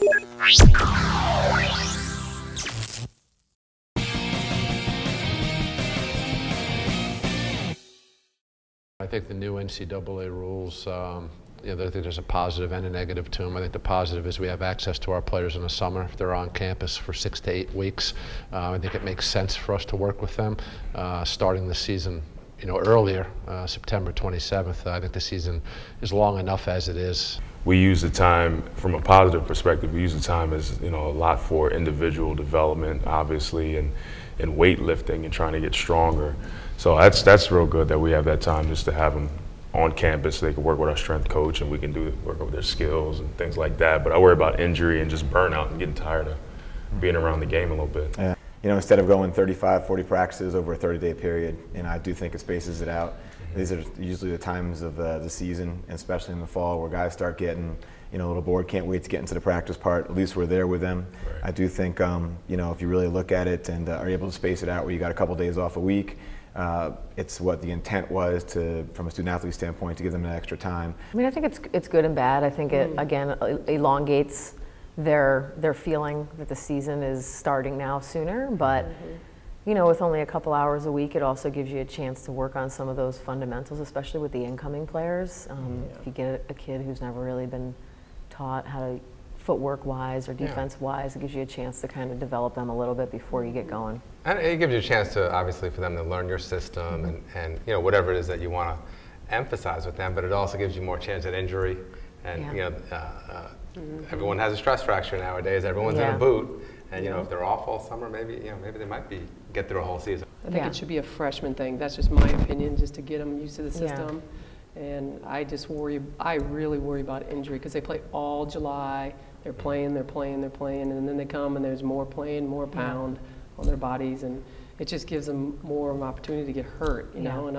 I think the new NCAA rules, I think there's a positive and a negative to them. I think the positive is we have access to our players in the summer if they're on campus for 6 to 8 weeks. I think it makes sense for us to work with them, starting the season earlier, September 27th. I think the season is long enough as it is. We use the time, from a positive perspective, we use the time as a lot for individual development, obviously, and weightlifting and trying to get stronger. So that's real good that we have that time just to have them on campus so they can work with our strength coach and we can work over their skills and things like that. But I worry about injury and just burnout and getting tired of being around the game a little bit. Yeah. Instead of going 35, 40 practices over a 30-day period, I do think it spaces it out. These are usually the times of the season, especially in the fall, where guys start getting a little bored, can't wait to get into the practice part. At least we're there with them. Right. I do think, if you really look at it and are able to space it out where you got a couple days off a week, it's what the intent was from a student-athlete standpoint, to give them an extra time. I mean, I think it's good and bad. I think it, again, elongates their feeling that the season is starting now sooner, but with only a couple hours a week, it also gives you a chance to work on some of those fundamentals, especially with the incoming players. If you get a kid who's never really been taught how to, footwork-wise or defense-wise, it gives you a chance to kind of develop them a little bit before you get going. And it gives you a chance to, obviously, for them to learn your system and whatever it is that you want to emphasize with them, but it also gives you more chance at injury. And, everyone has a stress fracture nowadays. Everyone's in a boot. And, if they're off all summer, maybe they might get through a whole season. I think it should be a freshman thing. That's just my opinion, just to get them used to the system. And I really worry about injury because they play all July. They're playing, and then they come and there's more playing, more pound on their bodies, and it just gives them more of an opportunity to get hurt, you know, and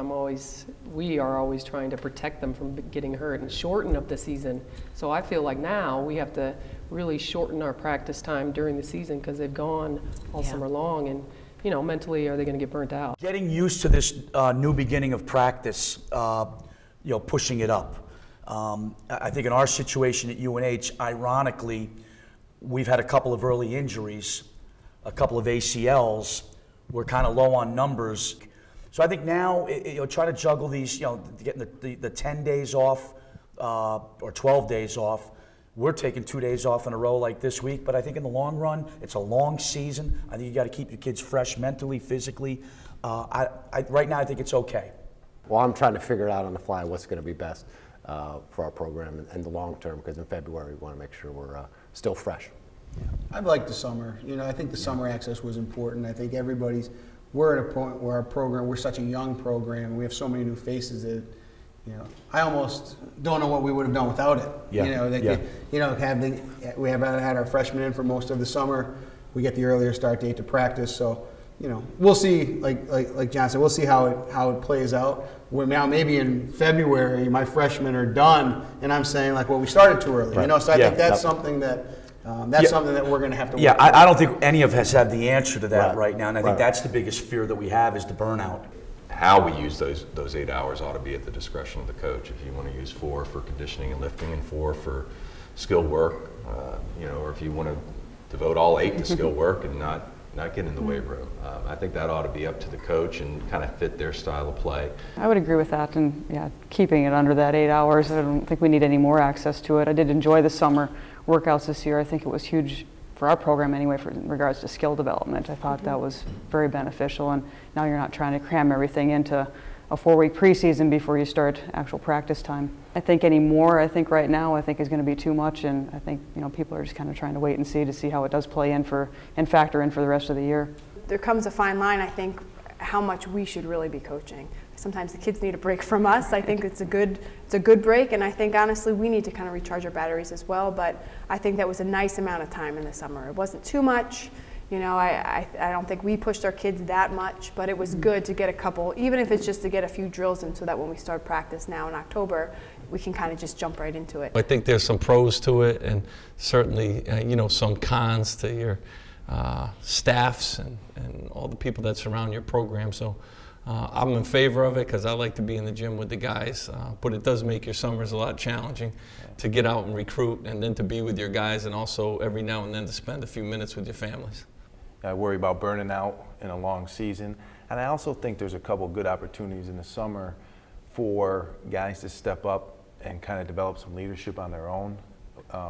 we are always trying to protect them from getting hurt and shorten up the season. So I feel like now we have to really shorten our practice time during the season because they've gone all summer long, and mentally, are they going to get burnt out? Getting used to this new beginning of practice, pushing it up. I think in our situation at UNH, ironically, we've had a couple of early injuries, a couple of ACLs. We're kind of low on numbers. So I think now, try to juggle these, getting the 10 days off or 12 days off. We're taking 2 days off in a row like this week, but I think in the long run, it's a long season. I think you got to keep your kids fresh mentally, physically. Right now, I think it's okay. Well, I'm trying to figure out on the fly what's going to be best for our program and the long term, because in February we want to make sure we're still fresh. I'd like the summer. I think the summer access was important. I think we're at a point where our program, we're such a young program, and we have so many new faces that, I almost don't know what we would have done without it. We haven't had our freshmen in for most of the summer. We get the earlier start date to practice, so we'll see. Like John said, we'll see how it plays out. Now maybe in February my freshmen are done, and I'm saying we started too early. So I think that's something that. Something that we're going to have to work on. I don't think any of us have the answer to that right now, and I think that's the biggest fear that we have is the burnout. How we use those 8 hours ought to be at the discretion of the coach. If you want to use 4 for conditioning and lifting and 4 for skill work, or if you want to devote all 8 to skill work and not get in the weight room. I think that ought to be up to the coach and kind of fit their style of play. I would agree with that, and keeping it under that 8 hours. I don't think we need any more access to it. I did enjoy the summer workouts this year. I think it was huge for our program anyway, in regards to skill development. I thought that was very beneficial, and now you're not trying to cram everything into a 4-week preseason before you start actual practice time. I think right now is going to be too much, and I think people are just kind of trying to wait and see how it does play in and factor in for the rest of the year. There comes a fine line, I think, how much we should really be coaching. Sometimes the kids need a break from us. I think it's a good break, and I think honestly we need to kind of recharge our batteries as well. But I think that was a nice amount of time in the summer. It wasn't too much. I don't think we pushed our kids that much, but it was good to get a couple, even if it's just to get a few drills in, so that when we start practice now in October, we can kind of just jump right into it. I think there's some pros to it, and certainly some cons to your staffs and all the people that surround your program. So I'm in favor of it because I like to be in the gym with the guys, but it does make your summers a lot challenging to get out and recruit and then to be with your guys and also every now and then to spend a few minutes with your families. I worry about burning out in a long season, and I also think there's a couple good opportunities in the summer for guys to step up and kind of develop some leadership on their own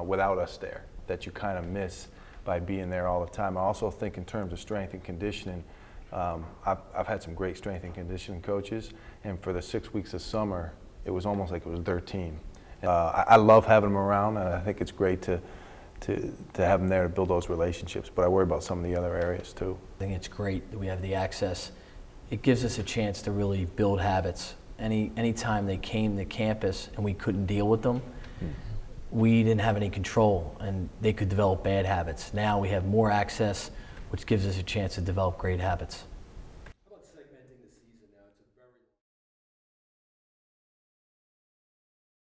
without us there, that you kind of miss by being there all the time. I also think in terms of strength and conditioning, I've had some great strength and conditioning coaches, and for the 6 weeks of summer, it was almost like it was their team. I love having them around, and I think it's great to have them there to build those relationships, but I worry about some of the other areas too. I think it's great that we have the access. It gives us a chance to really build habits. Anytime they came to campus and we couldn't deal with them, we didn't have any control and they could develop bad habits. Now we have more access, which gives us a chance to develop great habits.